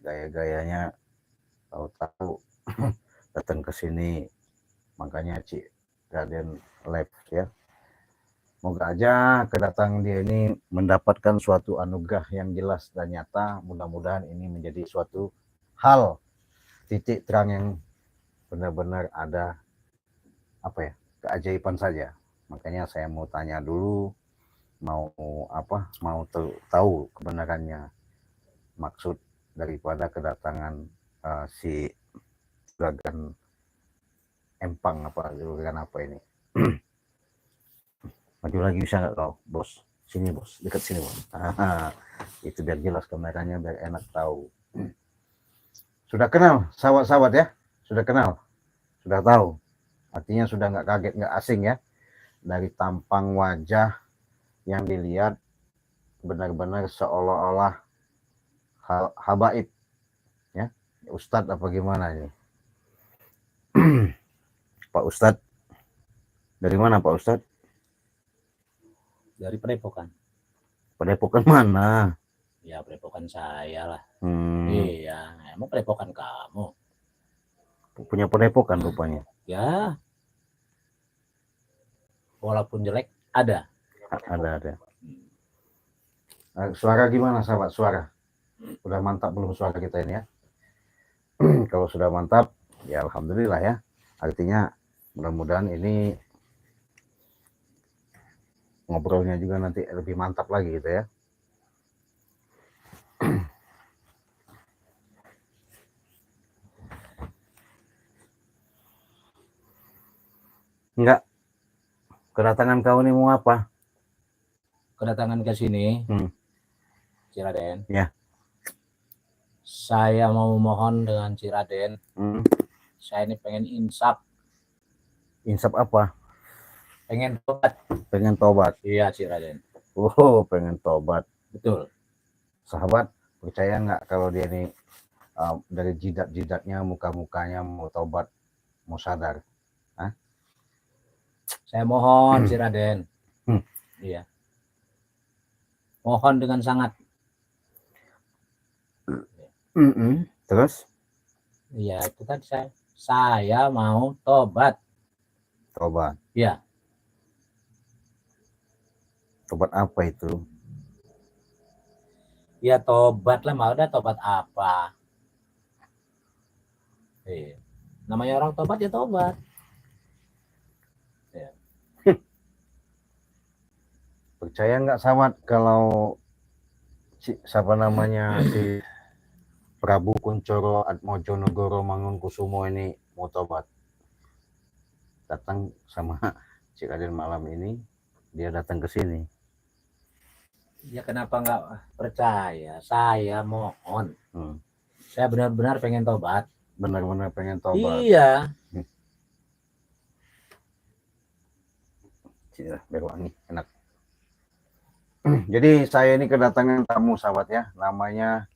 Gaya-gayanya tahu-tahu datang ke sini, makanya Cik Raden live ya. Moga aja kedatangan dia ini mendapatkan suatu anugerah yang jelas dan nyata. Mudah-mudahan ini menjadi suatu hal titik terang yang benar-benar ada apa ya, keajaiban saja. Makanya saya mau tanya dulu, mau tahu kebenarannya, maksud daripada kedatangan si Juragan Empang apa ini. Maju lagi bisa nggak kau, bos? Sini bos, dekat sini bos. Itu biar jelas kameranya, biar enak tahu. Sudah kenal sahabat-sahabat ya? Sudah kenal? Sudah tahu? Artinya sudah nggak kaget, nggak asing ya? Dari tampang wajah yang dilihat benar-benar seolah-olah habaib ya, Ustadz apa gimana ini? Pak Ustadz, dari mana Pak Ustadz? Dari Padepokan. Padepokan mana? Ya Padepokan saya lah. Iya, emang Padepokan kamu? Punya Padepokan rupanya. Ya, walaupun jelek ada. Ada. Suara gimana sahabat? Suara udah mantap belum suara kita ini ya? Kalau sudah mantap ya alhamdulillah ya, artinya mudah-mudahan ini ngobrolnya juga nanti lebih mantap lagi gitu ya. Enggak, kedatangan kau ini mau apa? Kedatangan ke sini Ciraden ya, saya mau mohon dengan Ciraden, saya ini pengen insaf. Insaf apa? Pengen tobat. Pengen tobat? Iya Ciraden. Pengen tobat. Betul. Sahabat, percaya nggak kalau dia ini dari jidat-jidatnya, muka-mukanya mau tobat, mau sadar? Hah? Saya mohon Ciraden. Iya. Mohon dengan sangat. Terus? Iya, itu kan saya mau tobat. Tobat? Iya. Tobat apa itu? Ya tobat lah, mau ada tobat apa? Iya. Namanya orang tobat ya tobat. Ya. Percaya nggak sahabat kalau siapa namanya si Prabu Kuncoro Atmojonegoro Mangunkusumo ini mau tobat, datang sama Cik Raden malam ini, dia datang ke sini. Ya kenapa nggak percaya? Saya mohon. Saya benar-benar pengen tobat. Benar-benar pengen tobat. Iya. Biar wangi, enak. Jadi saya ini kedatangan tamu sahabat ya, namanya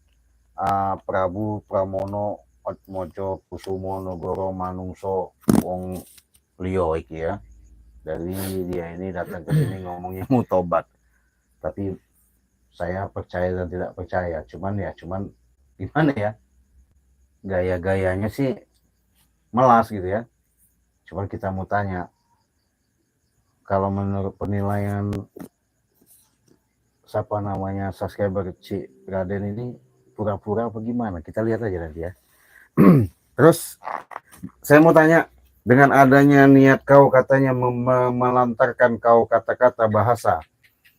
Prabu Pramono Atmojo Kusumo Nogoro Manungso Wong Liyo iki ya. Dari dia ini datang ke sini ngomongnya mau tobat. Tapi saya percaya dan tidak percaya. Cuman gimana ya? Gaya-gayanya sih melas gitu ya. Cuman kita mau tanya, kalau menurut penilaian siapa namanya subscriber Cik Raden ini pura-pura apa gimana? Kita lihat aja nanti ya. Terus saya mau tanya, dengan adanya niat kau katanya melantarkan kau kata-kata bahasa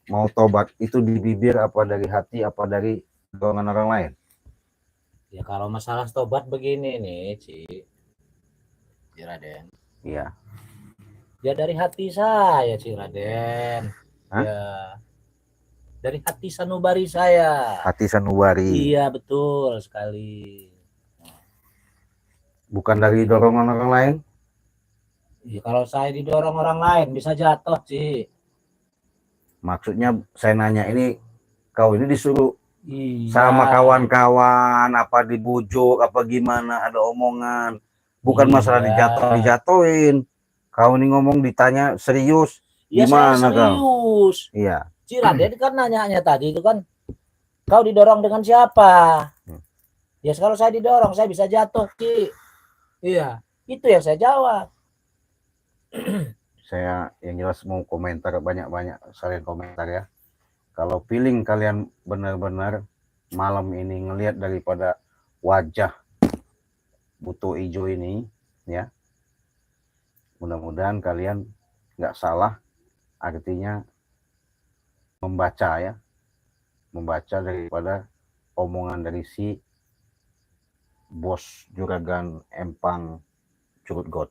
mau tobat, itu di bibir apa dari hati apa dari dorongan orang lain? Ya kalau masalah tobat begini nih Cik Raden. Iya. Ya dari hati saya Cik Raden. Ya dari hati sanubari saya. Hati sanubari. Iya betul sekali. Bukan dari dorongan orang lain? Ya, kalau saya didorong orang lain bisa jatuh Cik. Maksudnya saya nanya ini, kau ini disuruh sama kawan-kawan apa dibujuk apa gimana, ada omongan, bukan masalah dijatuhin. Kau ini ngomong ditanya serius, gimana kau? Iya. Cik Raden kan nanyanya tadi itu kan, kau didorong dengan siapa? Ya kalau saya didorong, saya bisa jatuh, Ci. Iya, itu yang saya jawab. Saya yang jelas mau komentar banyak-banyak, saling komentar ya. Kalau feeling kalian benar-benar malam ini ngelihat daripada wajah buto hijau ini ya, mudah-mudahan kalian nggak salah, artinya membaca ya, membaca daripada omongan dari si bos juragan Empang Curut God.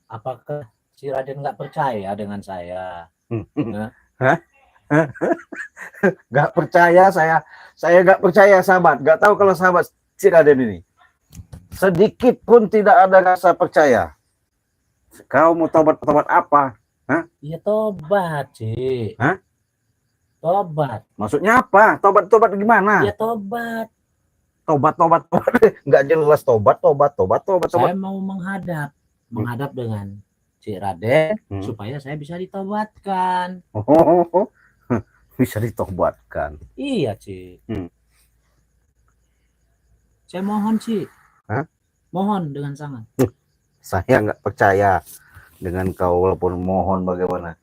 Apakah si Raden nggak percaya dengan saya? Hah? Nggak percaya saya nggak percaya sahabat, nggak tahu kalau sahabat si Raden ini sedikit pun tidak ada rasa percaya. Kau mau tobat apa? Iya tobat, Ci. Hah? Tobat. Maksudnya apa? Tobat gimana? Ya tobat. Tobat. Nggak jelas tobat. Saya mau menghadap dengan si Raden supaya saya bisa ditobatkan. Oh, bisa ditobatkan. Iya, Ci. Saya mohon, Ci. Hah? Mohon dengan sangat. Saya nggak percaya dengan kau, walaupun mohon bagaimana.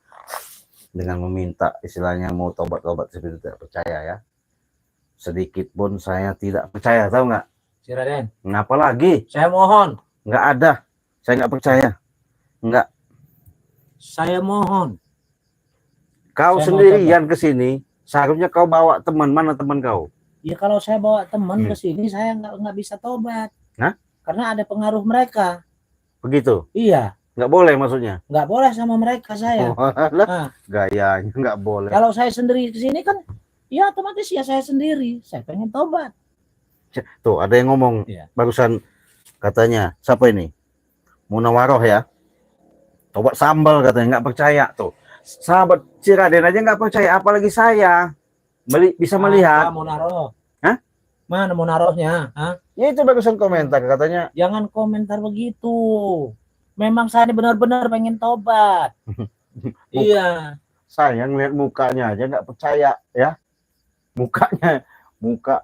Dengan meminta istilahnya mau tobat seperti tidak percaya ya. Sedikit pun saya tidak percaya, tahu nggak? Si Raden. Kenapa lagi? Saya mohon. Nggak ada. Saya nggak percaya. Nggak. Saya mohon. Kau saya sendirian ke sini. Seharusnya kau bawa teman. Mana teman kau? Ya kalau saya bawa teman ke sini, saya nggak bisa tobat. Hah? Karena ada pengaruh mereka. Begitu? Iya. Nggak boleh maksudnya? Nggak boleh sama mereka saya. Gayanya nggak boleh. Kalau saya sendiri ke sini kan, ya otomatis ya saya sendiri. Saya pengen tobat. Tuh ada yang ngomong barusan, katanya siapa ini? Munawaroh ya. Tobat sambal katanya, nggak percaya tuh. Sahabat si Raden aja nggak percaya, apalagi saya bisa melihat. Munaroh? Hah? Mana Munarohnya? Hah? Ya itu barusan komentar katanya. Jangan komentar begitu. Memang saya benar-benar pengen tobat. Iya. Saya ngeliat mukanya aja nggak percaya ya. Muka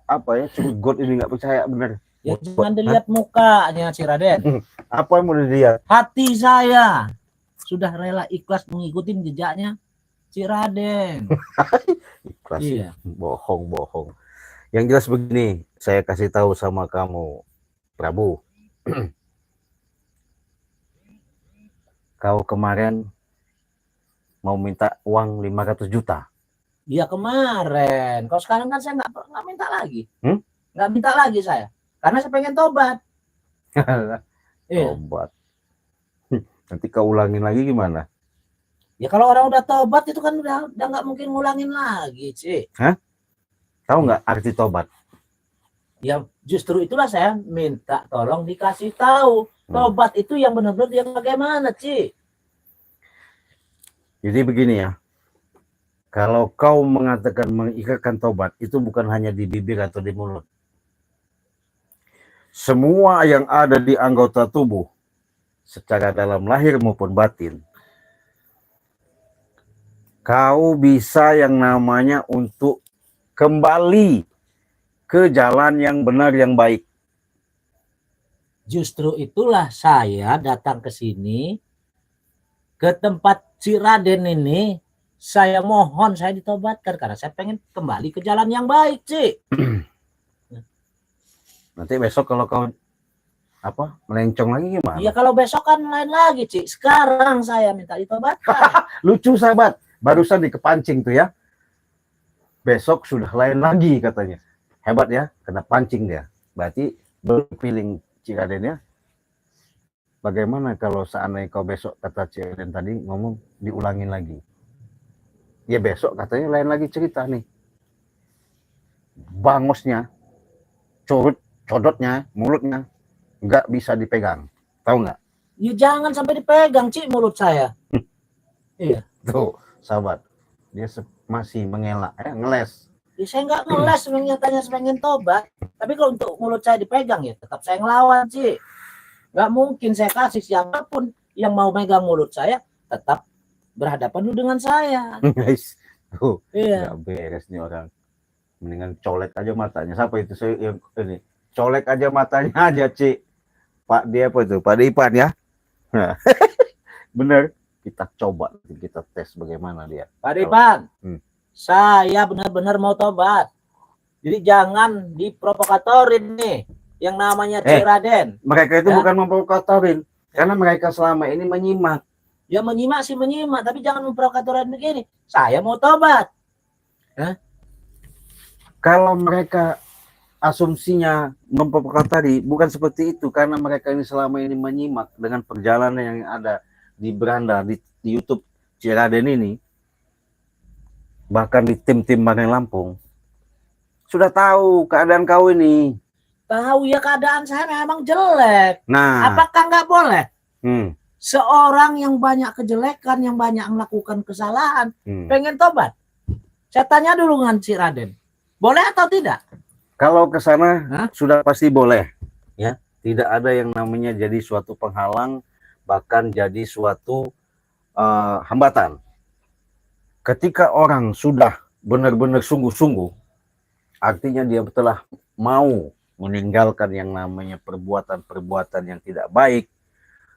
apa ya? Curut God ini nggak percaya bener. Ya jangan dilihat mukanya si Raden. Apa yang mau dilihat? Hati saya sudah rela ikhlas mengikuti jejaknya si Raden. Ikhlas. Iya. Bohong. Yang jelas begini, saya kasih tahu sama kamu, Prabu. Kau kemarin mau minta uang 500 juta. Iya kemarin. Kalau sekarang kan saya nggak minta lagi. Nggak minta lagi saya. Karena saya pengen tobat. Tobat. Nanti kau ulangin lagi gimana? Ya kalau orang udah tobat itu kan udah nggak mungkin ngulangin lagi, Ci. Hah? Tahu nggak arti tobat? Ya justru itulah saya minta tolong dikasih tahu. Tobat itu yang benar-benar yang bagaimana, Ci? Jadi begini ya. Kalau kau mengatakan mengikrarkan tobat, itu bukan hanya di bibir atau di mulut. Semua yang ada di anggota tubuh, secara dalam lahir maupun batin, kau bisa yang namanya untuk kembali ke jalan yang benar, yang baik. Justru itulah saya datang ke sini, ke tempat si Raden ini. Saya mohon saya ditobatkan karena saya pengen kembali ke jalan yang baik, Ci. Nanti besok kalau kau melencong lagi gimana? Iya kalau besok kan lain lagi, Ci. Sekarang saya minta ditobatkan. Lucu sahabat, barusan dikepancing tuh ya. Besok sudah lain lagi katanya. Hebat ya, kena pancing dia. Berarti berpiling Ciraden ya. Bagaimana kalau seandainya kau besok kata Ciraden tadi ngomong diulangin lagi? Ya besok katanya lain lagi cerita nih. Bangosnya, codotnya, mulutnya nggak bisa dipegang. Tahu nggak? Ya jangan sampai dipegang, Ci, mulut saya. Iya. Tuh, sahabat. Dia masih mengelak, ngeles. Ya saya nggak ngeles nyatanya pengen tobat. Tapi kalau untuk mulut saya dipegang ya tetap saya ngelawan, Ci. Nggak mungkin saya kasih siapapun yang mau megang mulut saya tetap berhadapan dulu dengan saya. Guys, tuh, iya. nggak beres nih orang. Mendingan colek aja matanya. Siapa itu saya yang ini? Colek aja matanya aja, Ci. Pak dia apa itu? Pak Ipan ya. Nah, bener. Kita coba, kita tes bagaimana dia. Pak Depan, Hmm. saya benar-benar mau tobat. Jadi jangan diprovokatorin nih yang namanya Cik Raden. Mereka itu Ya. bukan memprovokatorin, karena mereka selama ini menyimak. Ya menyimak sih menyimak, tapi jangan memprovokatorin begini. Saya mau tobat. Kalau mereka asumsinya memprovokatori, bukan seperti itu, karena mereka ini selama ini menyimak dengan perjalanan yang ada di beranda di YouTube Cik Raden ini, bahkan di tim-tim Bandeng Lampung, sudah tahu keadaan kau ini. Tahu ya keadaan saya memang jelek. Nah, Apakah nggak boleh hmm, seorang yang banyak kejelekan, yang banyak melakukan kesalahan, pengen tobat? Saya tanya dulu dengan Cik Raden, boleh atau tidak? kalau ke sana Hah? sudah pasti boleh, ya. Tidak ada yang namanya jadi suatu penghalang, bahkan jadi suatu hambatan. Ketika orang sudah benar-benar sungguh-sungguh, artinya dia telah mau meninggalkan yang namanya perbuatan-perbuatan yang tidak baik,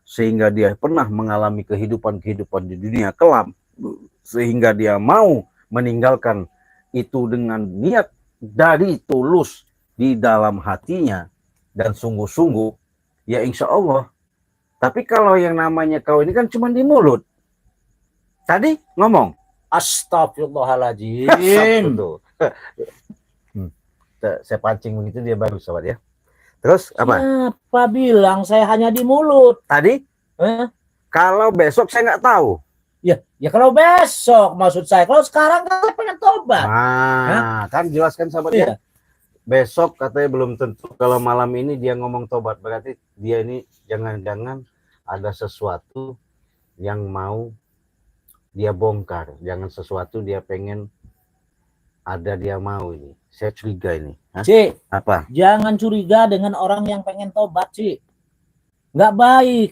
sehingga dia pernah mengalami kehidupan-kehidupan di dunia kelam, sehingga dia mau meninggalkan itu dengan niat dari tulus di dalam hatinya dan sungguh-sungguh, ya insya Allah. Tapi kalau yang namanya kau ini kan cuma di mulut. Tadi ngomong, Astagfirullahaladzim. tuh. Saya pancing begitu dia baru sobat ya. Terus apa? Siapa bilang saya hanya di mulut? Tadi kalau besok saya nggak tahu. Ya kalau besok maksud saya. Kalau sekarang kan saya pengen tobat. Nah, kan jelaskan sahabat ya. Besok katanya belum tentu. Kalau malam ini dia ngomong tobat, berarti dia ini jangan-jangan ada sesuatu yang mau dia bongkar. Jangan sesuatu dia pengen ada dia mau ini. Saya curiga ini. Cik, apa? Jangan curiga dengan orang yang pengen tobat, Cik. Nggak baik.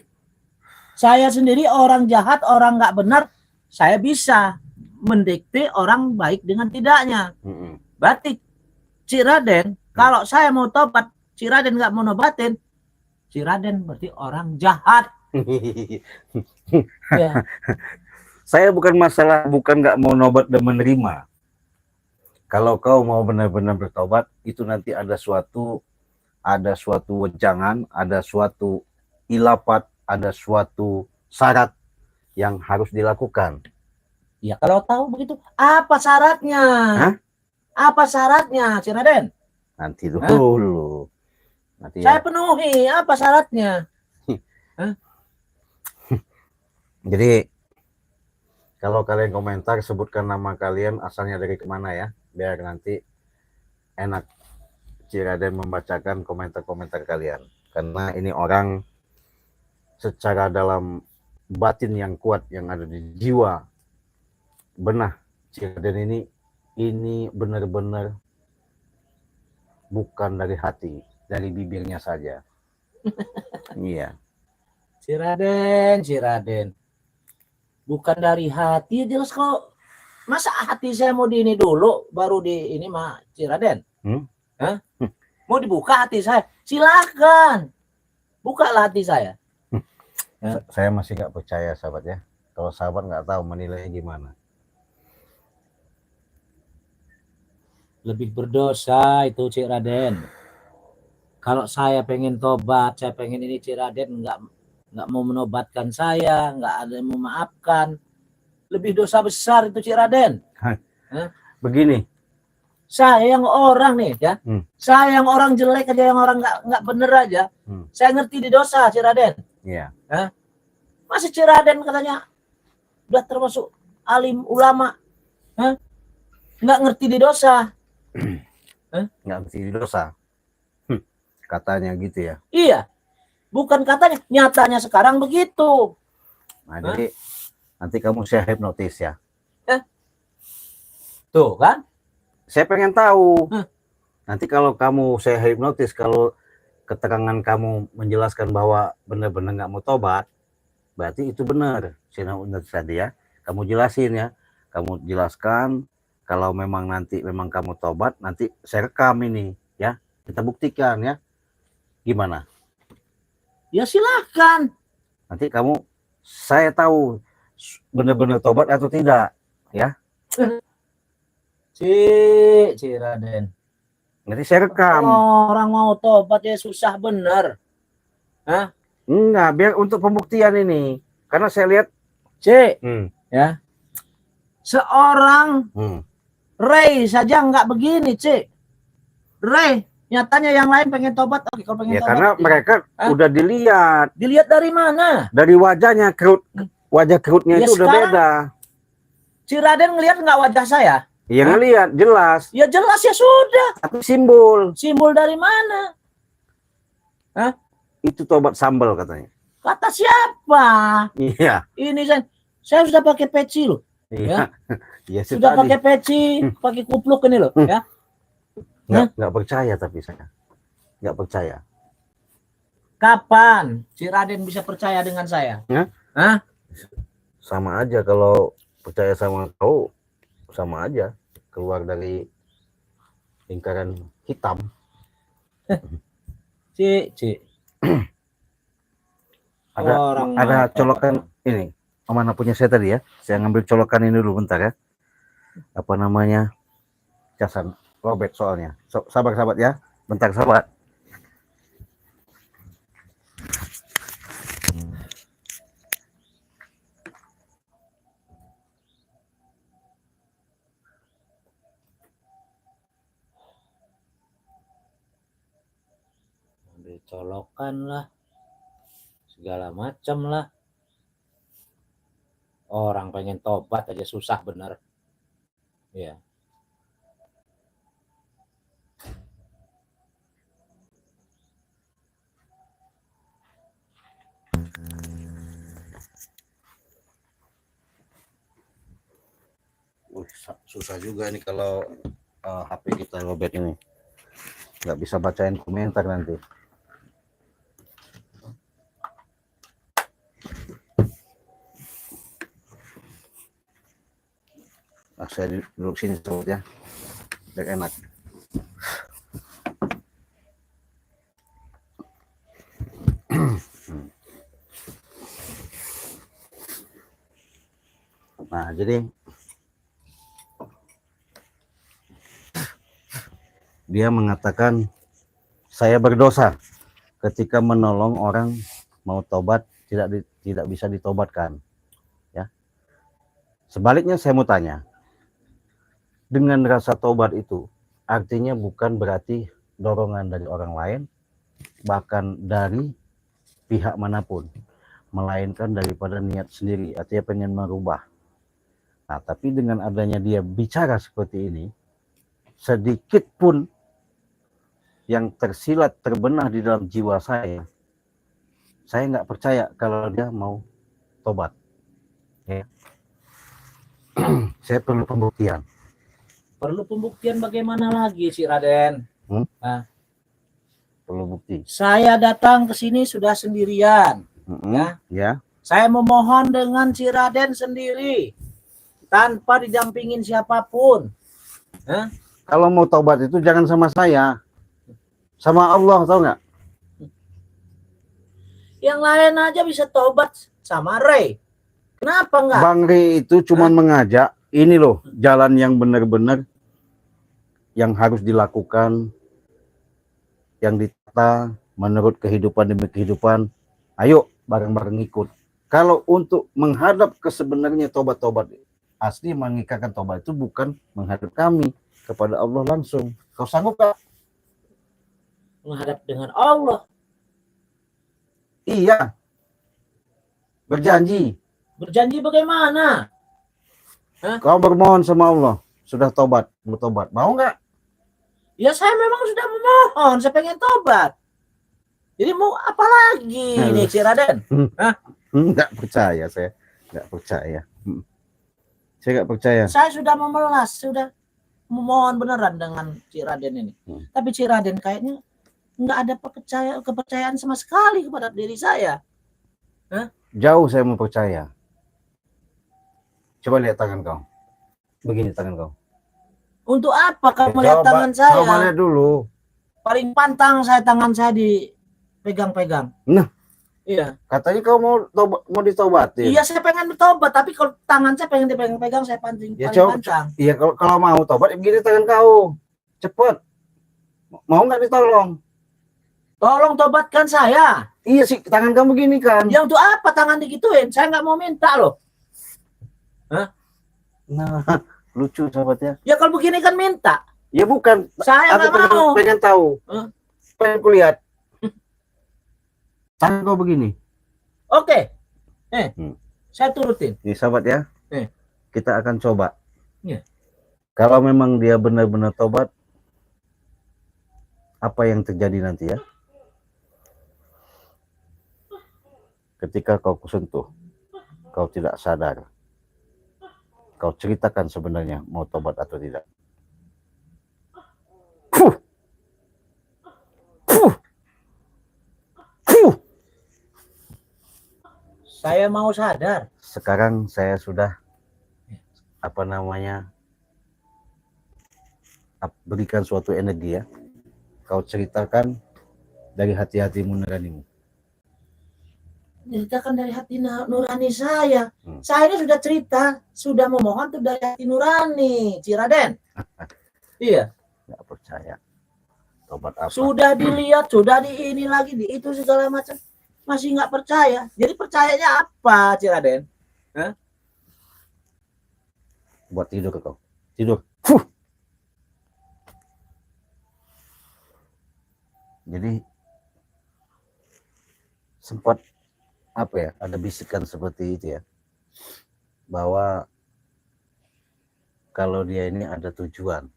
Saya sendiri orang jahat, orang nggak benar, saya bisa mendikte orang baik dengan tidaknya. Berarti Cik Raden, kalau saya mau tobat, Cik Raden nggak mau nobatin, Cik Raden berarti orang jahat. Ya. Saya bukan masalah, bukan nggak mau nobat dan menerima. Kalau kau mau benar-benar bertobat, itu nanti ada suatu wejangan, ada suatu ilapat, ada suatu syarat yang harus dilakukan. Ya kalau tahu begitu, apa syaratnya? Hah? Apa syaratnya, Cik Raden? Nanti dulu. Nanti saya penuhi, apa syaratnya? Jadi kalau kalian komentar, sebutkan nama kalian, asalnya dari kemana ya, biar nanti enak Cik Raden membacakan komentar-komentar kalian. Karena ini orang secara dalam batin yang kuat yang ada di jiwa benah Cik Raden ini benar-benar bukan dari hati, dari bibirnya saja. Iya. Cik Raden. Bukan dari hati, jelas kok. Masa hati saya mau di ini dulu, baru di ini mah Cik Raden? Mau dibuka hati saya? Silakan. Bukalah hati saya. Saya masih nggak percaya sahabat ya. Kalau sahabat nggak tahu menilainya gimana. Lebih berdosa itu Cik Raden. Kalau saya pengen tobat, saya pengen ini, Cik Raden nggak mau menobatkan saya, nggak ada yang memaafkan. Lebih dosa besar itu Cik Raden. Begini. Saya yang orang nih ya. Saya yang orang jelek aja, yang orang nggak bener aja. Saya ngerti di dosa Cik Raden. Iya. Masih Cik Raden katanya udah termasuk alim ulama. Nggak ngerti di dosa. Nggak ngerti di dosa. Katanya gitu ya. Iya. Bukan katanya, nyatanya sekarang begitu. Nah, jadi nanti kamu saya hipnotis ya. Tuh kan? Saya pengen tahu. Nanti kalau kamu saya hipnotis, kalau keterangan kamu menjelaskan bahwa benar-benar nggak mau tobat, berarti itu benar. Saya tadi ya. Kamu jelasin ya. Kamu jelaskan Kalau memang nanti memang kamu tobat, nanti saya rekam ini ya. Kita buktikan ya. Gimana? Ya silakan. Nanti saya tahu benar-benar tobat atau tidak ya. Raden. Nanti saya rekam. Orang mau tobat ya susah bener. Hah? Enggak, biar untuk pembuktian ini. Karena saya lihat ya. Seorang Ray saja nggak begini, Cik. Ray, nyatanya yang lain pengen tobat. Oke, kalau pengen ya, tobat. karena mereka udah dilihat. Dilihat dari mana? Dari wajahnya, wajah kerutnya Ya, itu udah beda. Si Raden ngelihat nggak wajah saya? Iya ngelihat, jelas. Ya jelas ya sudah. Tapi simbol. Simbol dari mana? Hah? Itu tobat sambal katanya. Kata siapa? Iya. Ini saya sudah pakai peci loh. Iya. Ya, sudah pakai peci, pakai kupluk ini loh, ya. Nggak percaya tapi saya. Nggak percaya. Kapan si Raden bisa percaya dengan saya? Hah? Sama aja kalau percaya sama kau, sama aja keluar dari lingkaran hitam. Cik. Ada colokan ini. Mana punya saya tadi ya. Saya ngambil colokan ini dulu bentar ya. Apa namanya? Casan robek soalnya. Sabar sahabat ya. Bentar sahabat. Ambil colokan lah. Segala macam lah. Orang pengen tobat aja susah bener. Ya. Susah juga ini kalau HP kita robek ini. Nggak bisa bacain komentar nanti. Saya duduk sini sobat ya, biar enak. Nah jadi dia mengatakan saya berdosa ketika menolong orang mau tobat tidak bisa ditobatkan ya. Sebaliknya saya mau tanya, dengan rasa tobat itu artinya bukan berarti dorongan dari orang lain, bahkan dari pihak manapun, melainkan daripada niat sendiri, artinya pengen merubah. Nah, tapi dengan adanya dia bicara seperti ini, sedikit pun yang tersilat terbenah di dalam jiwa saya nggak percaya kalau dia mau tobat. Ya. Saya perlu pembuktian. Perlu pembuktian bagaimana lagi si Raden? Nah, perlu bukti. Saya datang ke sini sudah sendirian. Ya. Saya memohon dengan si Raden sendiri, tanpa didampingin siapapun. Kalau mau tobat itu jangan sama saya, sama Allah, tahu nggak? Yang lain aja bisa tobat sama Ray. Kenapa enggak? Bang Ray itu cuma mengajak, ini loh jalan yang benar-benar yang harus dilakukan, yang ditata menurut kehidupan demi kehidupan. Ayo bareng-bareng ikut. Kalau untuk menghadap ke sebenarnya tobat-tobat asli, mengikatkan tobat itu bukan menghadap kami kepada Allah langsung. Kau sanggup gak? Menghadap dengan Allah. Iya. Berjanji. Berjanji bagaimana? Kau bermohon sama Allah, sudah tobat, mau tobat, mau nggak? Ya saya memang sudah memohon, saya pengen tobat. Jadi mau apa lagi nih si Raden? Nggak percaya saya, nggak percaya. Saya nggak percaya. Saya sudah memelas, sudah memohon beneran dengan si Raden ini. Tapi si Raden kayaknya nggak ada kepercayaan sama sekali kepada diri saya. Jauh saya mau percaya. Coba lihat tangan kau. Begini tangan kau. Untuk apa kau Ya, melihat coba, tangan saya? coba lihat dulu. Paling pantang saya tangan saya dipegang-pegang. Nah, Iya. katanya kau mau ditobatin. Iya, saya pengen bertobat, tapi kalau tangan saya pengen dipegang-pegang, saya paling Ya paling coba, pantang. iya kalau mau tobat, begini tangan kau, cepet. Mau nggak ditolong? Tolong tobatkan saya. Iya sih, tangan kamu begini kan. Ya untuk apa tangan digituin? Saya nggak mau minta loh. Nah, lucu sahabat ya. Ya kalau begini kan minta. Ya bukan, Saya aku nggak mau. pengen tahu. Hah? Pengen kulihat. Tangan kau begini. Oke. Hmm. Saya turutin. Nih sahabat ya. Kita akan coba. Iya. Kalau memang dia benar-benar tobat, apa yang terjadi nanti ya? Ketika kau kusentuh, kau tidak sadar. Kau ceritakan sebenarnya mau tobat atau tidak. Puh. Puh. Puh. Saya mau sadar. Sekarang saya sudah berikan suatu energi ya. Kau ceritakan dari hati-hatimu nuranimu. Ceritakan dari hati nurani saya. Saya ini sudah cerita, sudah memohon tuh dari hati nurani, Ciraden. Iya. Nggak percaya. Tobat apa? Sudah dilihat, sudah di ini lagi, di itu segala macam. Masih nggak percaya. Jadi percayanya apa, Ciraden? Hah? Buat tidur kau. Tidur. Jadi sempat apa ya, ada bisikan seperti itu ya, bahwa kalau dia ini ada tujuan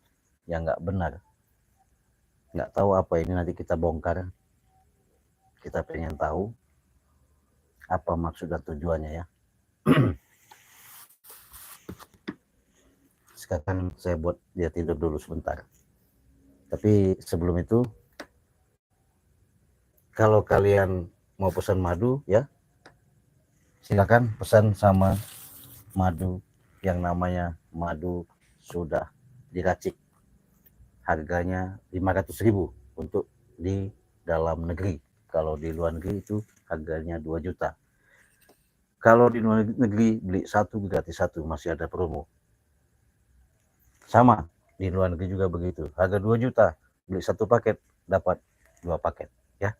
yang nggak benar, nggak tahu apa ini, nanti kita bongkar. Kita pengen tahu apa maksud dan tujuannya ya. Sekarang saya buat dia tidur dulu sebentar, tapi sebelum itu, kalau kalian mau pesan madu ya, silakan pesan sama madu yang namanya madu sudah diracik. Harganya 500.000 untuk di dalam negeri. Kalau di luar negeri itu harganya 2 juta. Kalau di luar negeri beli satu gratis satu, masih ada promo. Sama di luar negeri juga begitu. Harga 2 juta, beli satu paket dapat 2 paket ya.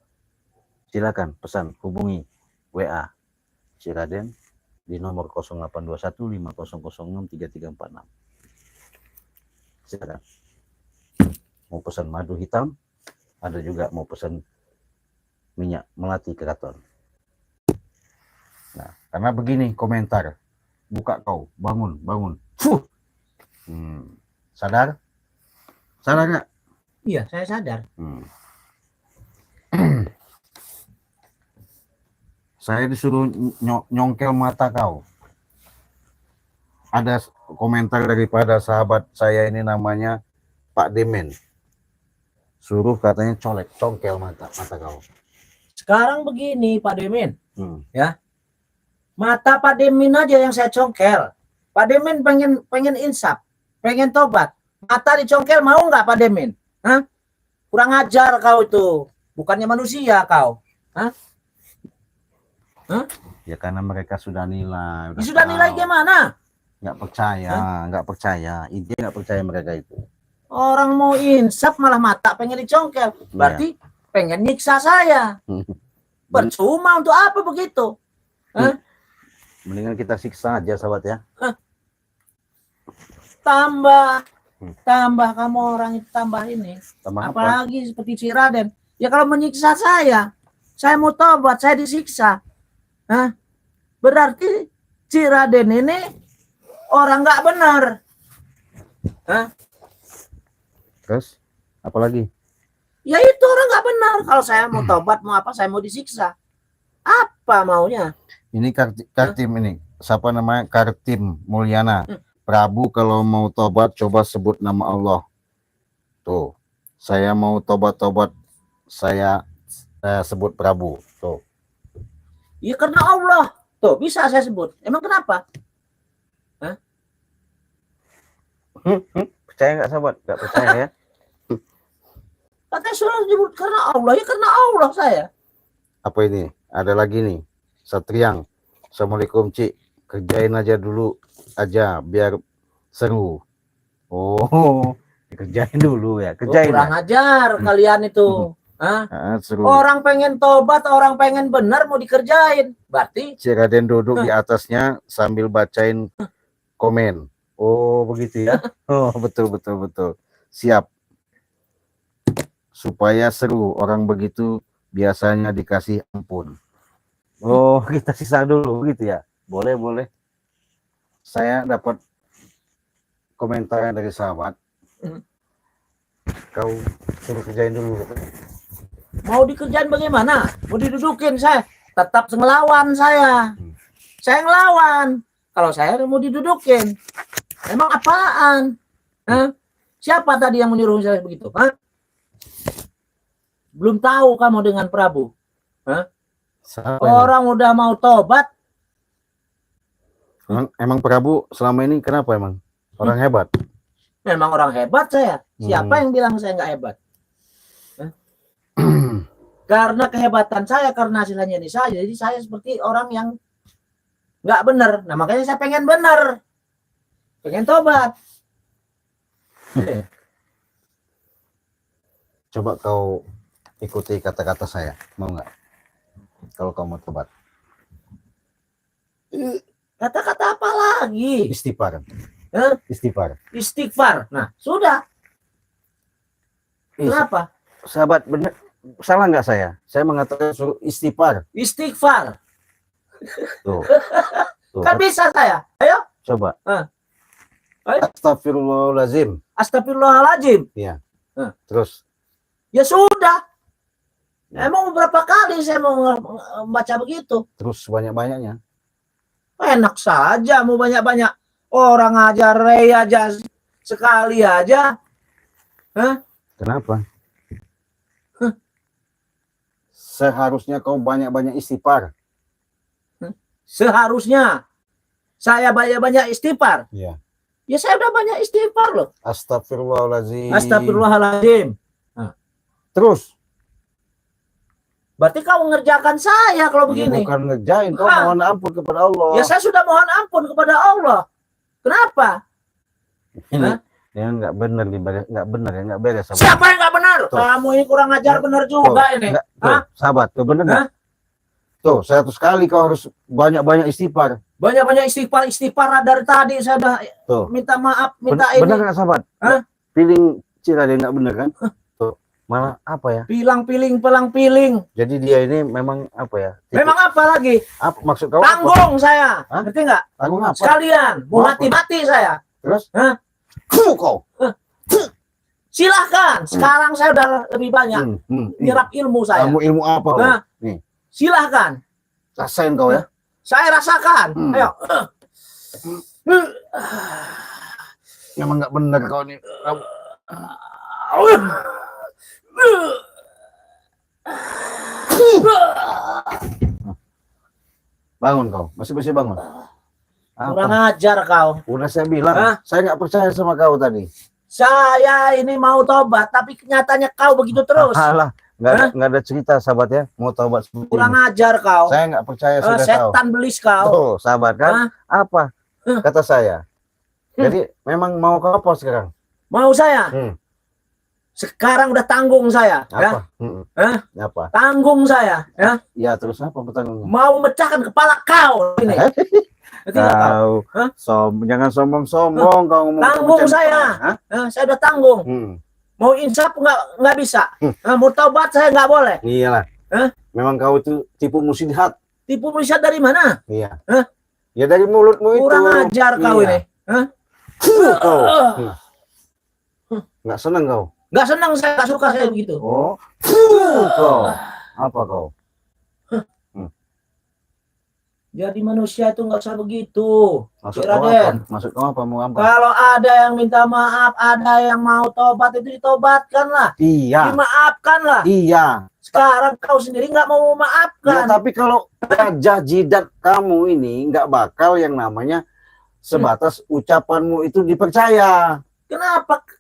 Silakan pesan, hubungi WA Ciraden di nomor 0821 5006 3346. Silakan. Mau pesan madu hitam, ada juga mau pesan minyak melati keraton. Nah, karena begini komentar, buka kau, bangun, bangun. Sadar? Sadar nggak? Iya, saya sadar. Saya disuruh nyongkel mata kau. Ada komentar daripada sahabat saya ini namanya Pak Demen. Suruh katanya congkel mata kau. Sekarang begini Pak Demin, ya. Mata Pak Demin aja yang saya congkel. Pak Demin pengen insaf, pengen tobat. Mata dicongkel mau nggak Pak Demin? Hah? Kurang ajar kau itu. Bukannya manusia kau. Hah? Ya karena mereka sudah nilai. Sudah nilai gimana? Nggak percaya. Intinya nggak percaya mereka itu. Orang mau insaf malah mata pengen dicongkel. Berarti pengen nyiksa saya. Percuma, untuk apa begitu? Mendingan kita siksa aja sahabat ya. Tambah kamu orang itu tambah ini. Apalagi apa? Seperti Ciraden. Ya kalau menyiksa saya mau tobat, saya disiksa. Berarti Ciraden ini orang nggak benar. Terus apalagi? Ya itu orang nggak benar. Kalau saya mau tobat, mau apa, saya mau disiksa. Apa maunya? Ini Kartim ini. Siapa namanya? Kartim Mulyana. Prabu kalau mau tobat coba sebut nama Allah. Tuh. Saya mau tobat-tobat, saya sebut Prabu. Tuh. Ya karena Allah. Tuh, bisa saya sebut. Emang kenapa? Percaya nggak sahabat? Nggak percaya ya? Katanya sudah disebut karena Allah, ya karena Allah saya. Apa ini? Ada lagi nih. Satriang. Assalamualaikum Cik. Kerjain aja dulu aja biar seru. Oh, kerjain dulu ya. Kerjain Kurang ya. ajar kalian itu. Hah? Seru. Orang pengen tobat, orang pengen benar mau dikerjain. Berarti Si Raden duduk di atasnya sambil bacain komen. Oh, begitu ya. Oh, betul betul betul. Siap. Supaya seru. Orang begitu biasanya dikasih ampun. Oh, kita sisa dulu gitu ya. Boleh, boleh. Saya dapat komentar dari sahabat. Kau suruh kerjain dulu. mau dikerjain bagaimana? Mau didudukin saya. Tetap ngelawan saya. Saya ngelawan. Kalau saya mau didudukin. Emang apaan? Hah? Siapa tadi yang menyuruh saya begitu? Hah? Belum tahu kamu dengan Prabu. Hah? Siapa emang? Orang udah mau tobat. Emang Prabu selama ini kenapa emang? Orang hebat. Memang orang hebat saya. Siapa yang bilang saya nggak hebat? Hah? Karena kehebatan saya, karena hasilnya ini saya. Jadi saya seperti orang yang nggak benar. Nah makanya saya pengen benar. Pengen tobat. Coba kau ikuti kata-kata saya, mau nggak? Kalau kau mau tobat. Kata-kata apa lagi? Istighfar. Hah? Istighfar. Istighfar. Nah sudah. Kenapa? Sahabat, benar salah nggak saya? Saya mengatakan suruh istighfar. Istighfar. Tuh. Tuh. Kan bisa saya. Ayo. Coba. Ayo. Astagfirullahaladzim. Astagfirullahaladzim. Iya. Terus. Ya sudah. Emang berapa kali saya mau baca begitu? Terus banyak-banyaknya. Enak saja mau banyak-banyak. Orang aja rey aja sekali aja. Hah? Kenapa? Seharusnya kau banyak-banyak istighfar. Seharusnya saya banyak-banyak istighfar. Iya. Ya saya udah banyak istighfar loh. Astagfirullahaladzim. Astagfirullahaladzim. Terus. Berarti kau mengerjakan saya kalau begini. Ya, bukan ngerjain, kau mohon ampun kepada Allah. Ya saya sudah mohon ampun kepada Allah. Kenapa? Ini ya nggak benar nih, nggak benar ya, nggak beres. Siapa yang nggak benar? Tuh. Kamu ini kurang ajar benar juga ini. Tuh, sahabat, tuh benar nggak? Tuh 100 kali kau harus banyak-banyak istighfar. Banyak-banyak istighfar dari tadi saya udah minta maaf, minta ini. Benar nggak sahabat? Piling Ciraden nggak benar kan? Tuh malah apa ya? Pilang-piling, pelang-piling. Jadi dia ini memang apa ya? Memang apa lagi? Apa maksud kau? Tanggung saya, ngerti nggak? Tanggung apa? Sekalian, mau mati-mati saya. Terus? Kau. Silahkan. Sekarang saya udah lebih banyak nyerap ilmu saya. Kamu ilmu apa? Nah, nih. Silahkan. Rasain kau ya. Saya rasakan. Ayo. Memang nggak benar kau ini. Bangun kau, masih bangun. Kurang ajar kau. Udah saya bilang, saya nggak percaya sama kau tadi. Saya ini mau tobat, tapi kenyataannya kau begitu terus. Alah, nggak ada cerita sahabat ya, mau tobat seperti Kurang ini. ajar kau. Saya nggak percaya sudah kau. Setan belis kau. Oh, sahabat kan? Apa? Kata saya. Jadi memang mau kau apa sekarang? Mau saya. Sekarang udah tanggung saya. Apa? Ya? Apa? Tanggung saya. Ya. Ya terus apa pertanyaannya? Mau mecahkan kepala kau ini. Kau, jangan sombong-sombong kau ngomong. Tanggung saya. Saya udah tanggung. Mau insaf nggak bisa. Mau taubat saya nggak boleh. Iyalah. Memang kau itu tipu muslihat. Tipu muslihat dari mana? Iya. Ya dari mulutmu itu. Kurang ajar kau ini. Kau. Nggak senang kau. Nggak senang, saya nggak suka saya begitu. Oh. Kau. Apa kau? Jadi manusia itu nggak usah begitu. Maksud kau apa? Maksud kau apa? Mau apa? Kalau ada yang minta maaf, ada yang mau tobat, itu ditobatkan lah. Iya. Dimaafkan lah. Iya. Sekarang kau sendiri nggak mau memaafkan. Ya, tapi kalau wajah jidat kamu ini nggak bakal yang namanya sebatas ucapanmu itu dipercaya.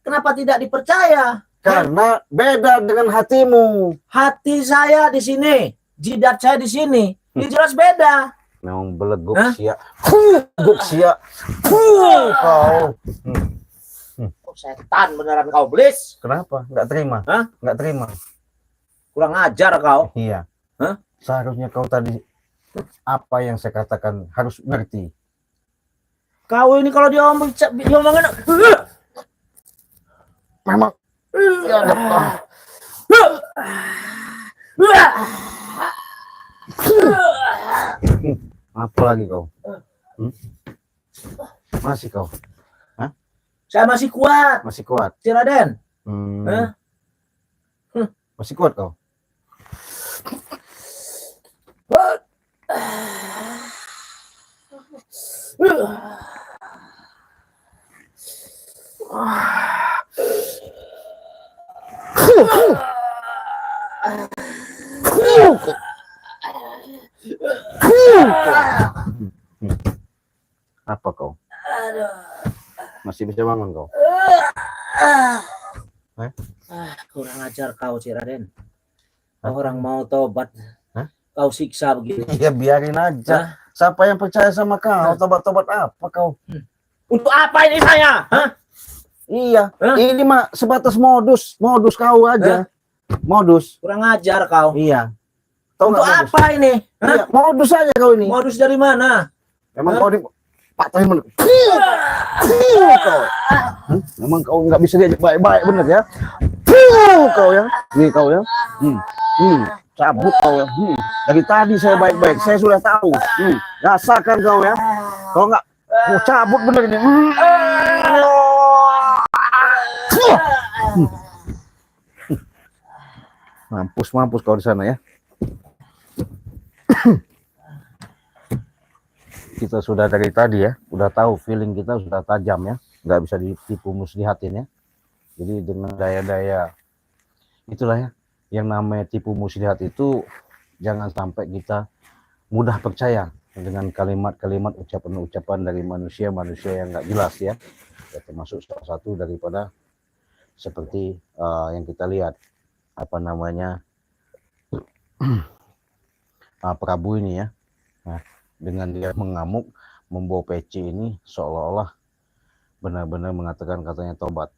Kenapa tidak dipercaya? Karena beda dengan hatimu. Hati saya di sini, jidat saya di sini. Ini jelas beda. Memang beleguk Hah? sia. Beleguk sia. Kau. Oh, setan beneran kau, Blis. Kenapa? Nggak terima? Hah? Nggak terima. Kurang ajar kau. Iya. Hah? Seharusnya kau tadi apa yang saya katakan harus ngerti. Kau ini kalau diomongin Memang ya Allah. Apa lagi kau? Masih kau? saya masih kuat, Masih kuat? si Raden. Hmm. Masih kuat kau? Apa kau? Masih bisa bangun kau? Kurang ajar kau, si Raden. Orang mau tobat, Hah? kau siksa begini. Ya biarin aja. Siapa yang percaya sama kau? Tobat-tobat apa kau? Untuk apa ini saya? Hah? Iya, Hah? ini mah sebatas modus kau aja. Modus. Kurang ajar kau. Iya. Tahu Untuk nggak modus? apa ini? Hah? Iya, modus aja kau ini. Modus dari mana? Memang Hah? kau di Pak Taiman. Kau. Memang kau nggak bisa diajak baik-baik bener ya. Kau ya. Nih kau ya. Cabut kau ya. Dari tadi saya baik-baik. Saya sudah tahu. Rasakan kau ya. Kau nggak mau cabut bener ini. Mampus kau di sana ya. Kita sudah dari tadi ya, udah tahu feeling kita sudah tajam ya, nggak bisa ditipu muslihatin ya. Jadi dengan daya-daya itulah ya, yang namanya tipu muslihat itu jangan sampai kita mudah percaya dengan kalimat-kalimat ucapan-ucapan dari manusia-manusia yang nggak jelas ya. Ya, termasuk salah satu daripada seperti yang kita lihat apa namanya Prabu ini ya. Nah, dengan dia mengamuk membawa peci ini seolah-olah benar-benar mengatakan katanya tobat.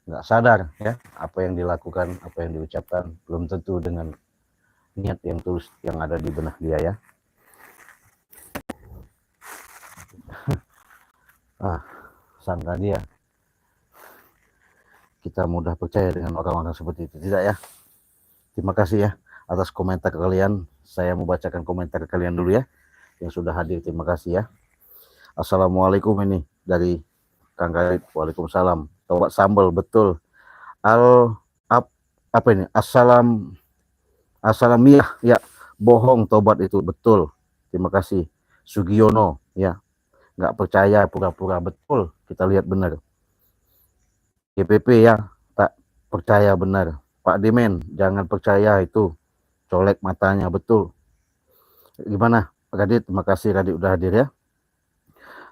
Nggak sadar ya apa yang dilakukan, apa yang diucapkan belum tentu dengan niat yang tulus yang ada di benak dia ya. Sangka dia kita mudah percaya dengan orang-orang seperti itu, tidak ya. Terima kasih ya atas komentar kalian. Saya mau bacakan komentar kalian dulu ya yang sudah hadir. Terima kasih ya. Assalamualaikum, ini dari Kang Galit. Waalaikumsalam. Tobat sambal, betul. Apa ini? Assalamiah ya, bohong tobat itu, betul. Terima kasih. Sugiono ya, nggak percaya, pura-pura, betul. Kita lihat benar. GPP ya, tak percaya, benar. Pak Dimen, jangan percaya itu, colek matanya, betul. Gimana Radit? Terima kasih Radit udah hadir ya.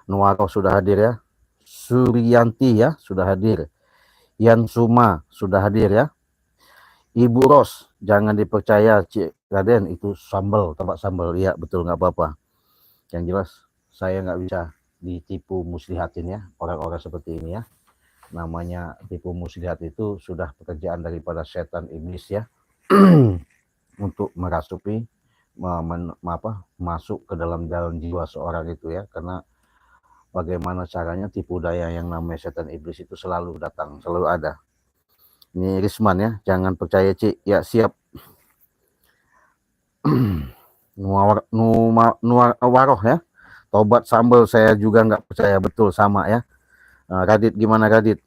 Nuaro sudah hadir ya. Suryanti ya sudah hadir. Yan Suma sudah hadir ya. Ibu Ros, jangan dipercaya Cik Raden, itu sambal, tobat sambal. Iya betul, nggak apa-apa. Yang jelas saya nggak bisa ditipu muslihatin ya, orang-orang seperti ini ya. Namanya tipu muslihat itu sudah pekerjaan daripada setan iblis ya. Untuk merasuki masuk ke dalam jiwa seorang itu ya. Karena bagaimana caranya tipu daya yang namanya setan iblis itu selalu datang, selalu ada. Ini Risman ya, jangan percaya Cik. Ya siap. Nuwaroh ya, tobat sambal, saya juga nggak percaya, betul, sama ya. Radit, gimana Radit?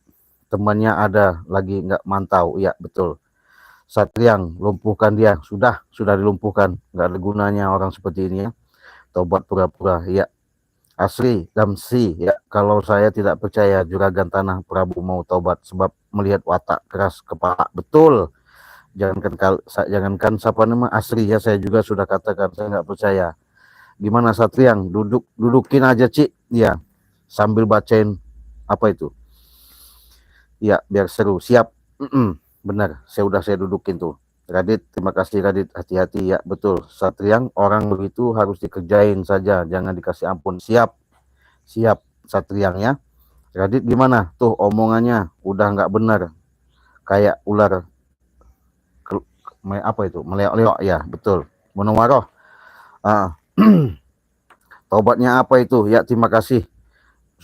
Temannya ada lagi nggak mantau? Ya betul. Satriang, lumpuhkan dia. Sudah dilumpuhkan. Nggak ada gunanya orang seperti ini ya. Tobat pura-pura. Ya. Asri Damsi ya, kalau saya tidak percaya Juragan Tanah Prabu mau tobat sebab melihat watak keras kepala, betul. Jangankan siapa nama Asri ya, saya juga sudah katakan saya nggak percaya. Gimana Satriang? Dudukin aja Cik ya, sambil bacain apa itu, Ya, biar seru. Siap. Benar, saya dudukin tuh. Radit, terima kasih Radit. Hati-hati ya, betul. Satriang, orang begitu harus dikerjain saja, jangan dikasih ampun. Siap, siap Satriang ya. Radit gimana? Tuh omongannya udah nggak benar. Kayak ular apa itu? Meleok-leok ya, betul. Monowaroh. Ah, Tobatnya apa itu? Ya, terima kasih.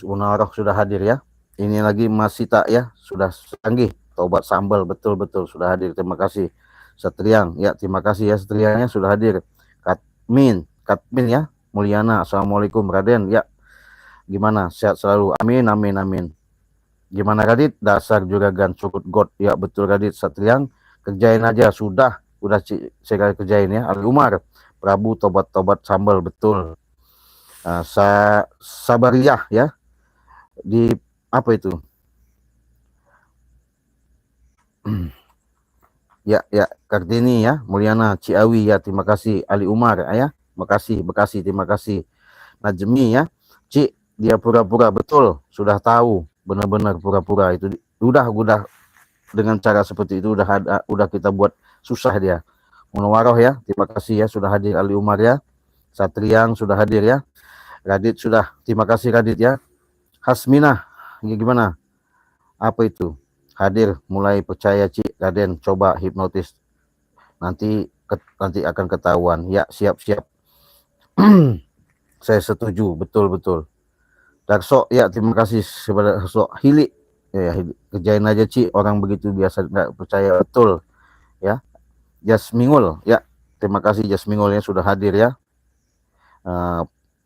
Monowaroh sudah hadir ya. Ini lagi Mas Sita ya, sudah canggih. Tobat sambal, betul-betul sudah hadir. Terima kasih. Satriang, ya terima kasih ya Satriangnya sudah hadir. Katmin ya. Mulyana, assalamualaikum Raden. Ya, gimana? Sehat selalu. Amin, amin, amin. Gimana Radit? Dasar juragan cukut god. Ya betul Radit. Satriang, kerjain aja. Sudah saya kerjain ya. Ali Umar, Prabu tobat-tobat sambal, betul. Sabariyah ya. Di apa itu? Ya, Kartini ya, Mulyana, Ciawi ya, terima kasih. Ali Umar ya, makasih, Bekasi, terima kasih. Najmi ya, Cik, dia pura-pura, betul, sudah tahu, benar-benar pura-pura itu. Udah dengan cara seperti itu udah kita buat susah dia. Munawaroh ya, terima kasih ya sudah hadir. Ali Umar ya, Satriang sudah hadir ya, Radit sudah, terima kasih Radit ya. Hasminah, ini gimana? Apa itu? Hadir, mulai percaya Cik Raden, coba hipnotis. Nanti akan ketahuan. Ya, siap-siap. Saya setuju, betul-betul. Darso, ya terima kasih kepada Darso. Hili, ya, kerjain aja Ci, orang begitu biasa nggak percaya, betul. Ya, Jasmingul, ya terima kasih Jasmingulnya sudah hadir ya.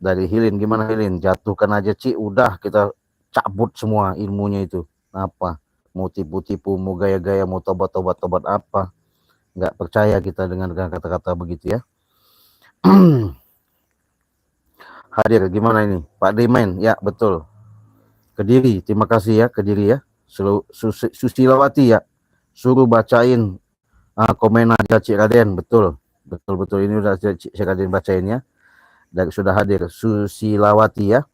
Dari Hilin, gimana Hilin? Jatuhkan aja Ci, udah kita cabut semua ilmunya itu. Apa? Mau tipu-tipu, mau gaya-gaya, mau tobat apa? Nggak percaya kita dengan kata-kata begitu ya. Hadir gimana ini Pak Demen ya betul. Kediri, terima kasih ya Kediri ya. Susilawati ya, suruh bacain komen aja Cik Raden, betul ini udah Cik Raden bacain ya. Dan sudah hadir Susilawati ya.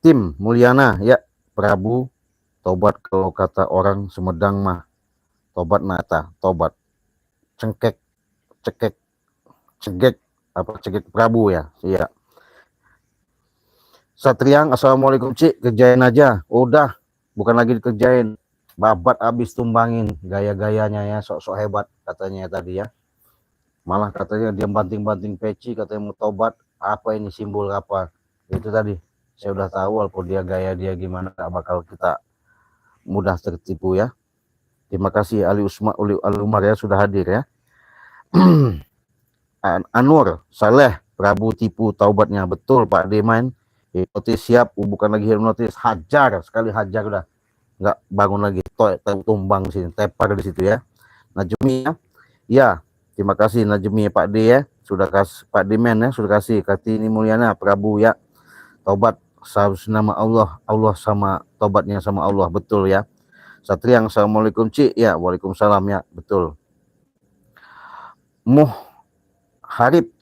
Tim Mulyana ya, Prabu tobat kalau kata orang Sumedang mah tobat nata, tobat cekek Prabu ya. Iya. Satriang, assalamualaikum Cik, kerjain aja. Udah, bukan lagi dikerjain. Babat abis tumbangin, gaya-gayanya ya, sok-sok hebat katanya tadi ya. Malah katanya dia banting-banting peci, katanya mau tobat. Apa ini simbol apa? Itu tadi. Saya udah tahu walaupun dia gaya dia gimana, gak bakal kita mudah tertipu ya. Terima kasih Ali Umar ya sudah hadir ya. Anwar Saleh, Prabu tipu taubatnya, betul Pak Deman. Hipnotis siap, bukan lagi hipnotis, hajar sekali, hajar udah nggak bangun lagi, tumbang sini, tepar di situ ya. Najmi ya, terima kasih Najmi Pak D ya, sudah kasih Pak Deman ya, sudah kasih Kartini Mulyana, Prabu ya, tobat nama Allah sama tobatnya sama Allah, betul ya. Satriang, assalamualaikum Cik ya, waalaikumsalam ya, betul. Harip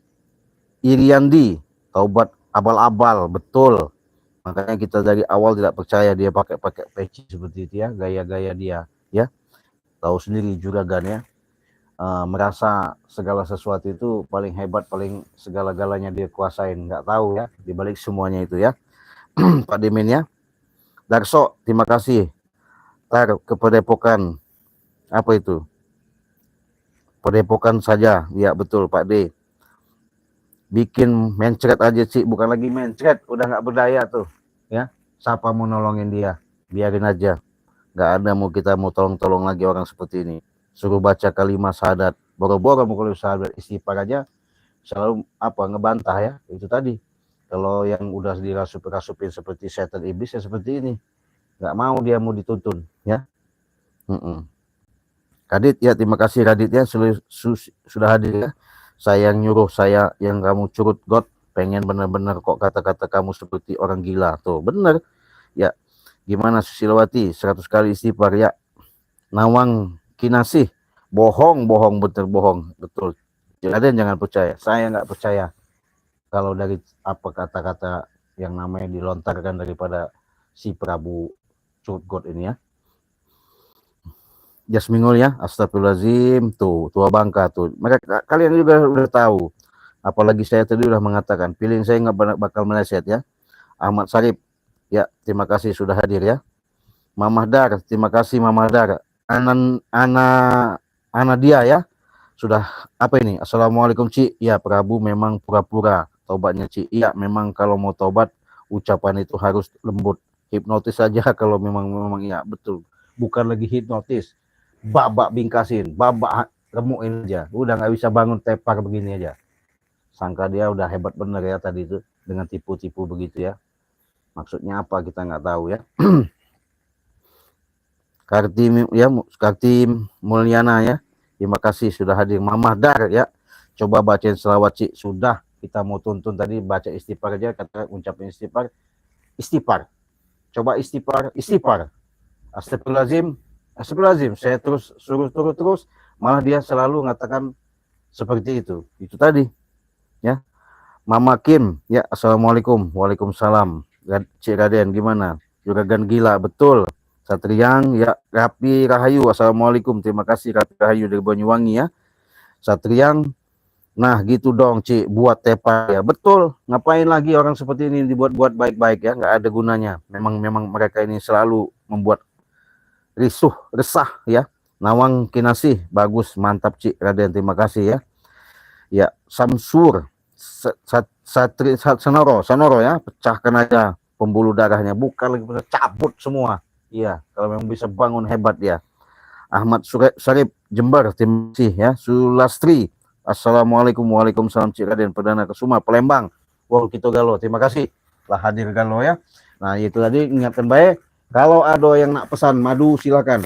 Iriandi, taubat abal-abal, betul. Makanya kita dari awal tidak percaya dia pakai peci seperti itu ya, gaya-gaya dia ya. Tahu sendiri juragan ya, merasa segala sesuatu itu paling hebat, paling segala-galanya dia kuasain, nggak tahu ya dibalik semuanya itu ya. Pak Demin ya. Darso, terima kasih. Ke Padepokan, apa itu? Padepokan saja, ya betul Pak D. Bikin mencret aja sih, bukan lagi mencret, udah nggak berdaya tuh ya. Siapa mau nolongin dia, biarin aja, nggak ada kita mau tolong lagi orang seperti ini. Suruh baca kalimat syahadat, boro-boro mau kalau syahadat istighfar aja selalu ngebantah ya. Itu tadi, kalau yang udah dirasup-rasupin seperti setan iblis ya seperti ini, nggak mau dia mau dituntun ya. Radit ya, terima kasih Radit ya, sudah hadir ya. Saya yang nyuruh, saya yang kamu curut God, pengen bener-bener kok kata-kata kamu seperti orang gila tuh, bener ya. Gimana Susilawati, 100 kali istighfar ya. Nawang Kinasih, bohong betul. Raden jangan percaya, saya nggak percaya kalau dari apa kata-kata yang namanya dilontarkan daripada si Prabu Surut God ini ya. Jasmingul ya, astagfirullahaladzim, tuh tua Bangka tuh. Mereka kalian juga udah tahu. Apalagi saya tadi udah mengatakan, feeling saya nggak bakal meleset ya. Ahmad Sarip, ya terima kasih sudah hadir ya. Mamah Dar, terima kasih Mamah Dar. Ana dia ya, sudah apa ini? Assalamualaikum Ci. Ya Prabu memang pura-pura tobatnya Ci. Iya memang kalau mau tobat ucapan itu harus lembut. Hipnotis saja kalau memang iya betul. Bukan lagi hipnotis. Babak bingkasin, babak remukin aja. Udah nggak bisa bangun tepar begini aja. Sangka dia udah hebat bener ya tadi itu dengan tipu-tipu begitu ya. Maksudnya apa kita nggak tahu ya. Karti Mulyana ya. Terima kasih sudah hadir. Mamah Dar ya. Coba bacain selawat Cik. Sudah kita mau tuntun tadi baca istighfar aja, kata ucapin istighfar. Istighfar. Coba istighfar. Astagfirullahaladzim. Astagfirullahaladzim. Saya suruh terus, malah dia selalu mengatakan seperti itu. Itu tadi ya. Mama Kim ya, assalamualaikum. Waalaikumsalam. Cik Raden gimana? Juragan gila betul. Satriang ya, Rapi Rahayu, assalamualaikum. Terima kasih Rapi Rahayu dari Banyuwangi ya. Satriang, nah gitu dong Cik, buat tepa ya. Betul, ngapain lagi orang seperti ini dibuat-buat baik-baik ya, nggak ada gunanya. Memang mereka ini selalu membuat resah ya. Nawang Kinasih, bagus, mantap Cik Raden, terima kasih ya. Ya, Samsur Sanoro ya, pecahkan aja pembuluh darahnya, bukan lagi cabut semua. Iya, kalau memang bisa bangun hebat ya. Ahmad Sarip Jember, terima kasih ya. Sulastri, assalamualaikum. Waalaikumsalam Cik Raden, Perdana Kesuma Palembang. Wow, kita Galo, terima kasih lah hadir Galo ya. Nah itu tadi ingatkan baik. Kalau ada yang nak pesan madu silakan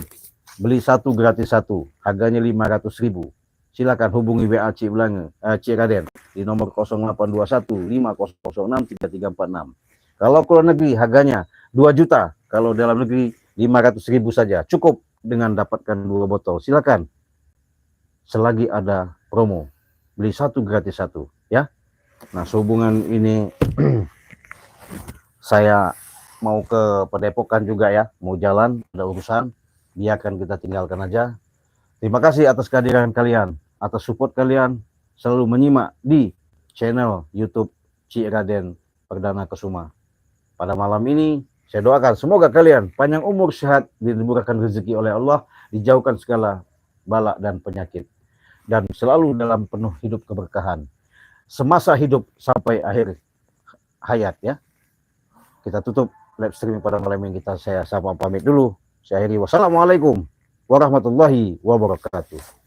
beli 1 gratis 1, harganya 500.000. Silakan hubungi WA Cik Raden di nomor 0821 5006 3346. Kalau keluar negeri harganya 2 juta, kalau dalam negeri 500.000 saja. Cukup dengan dapatkan 2 botol. Silakan. Selagi ada promo, beli 1 gratis 1 ya. Nah, sehubungan ini saya mau ke Padepokan juga ya, mau jalan, ada urusan, biarkan kita tinggalkan aja. Terima kasih atas kehadiran kalian, atas support kalian, selalu menyimak di channel YouTube Cik Raden Perdana Kesuma. Pada malam ini, saya doakan semoga kalian panjang umur, sehat, dimurahkan rezeki oleh Allah, dijauhkan segala bala dan penyakit, dan selalu dalam penuh hidup keberkahan. Semasa hidup sampai akhir hayat ya. Kita tutup live streaming pada malam ini, saya pamit dulu. Saya akhiri, wassalamualaikum warahmatullahi wabarakatuh.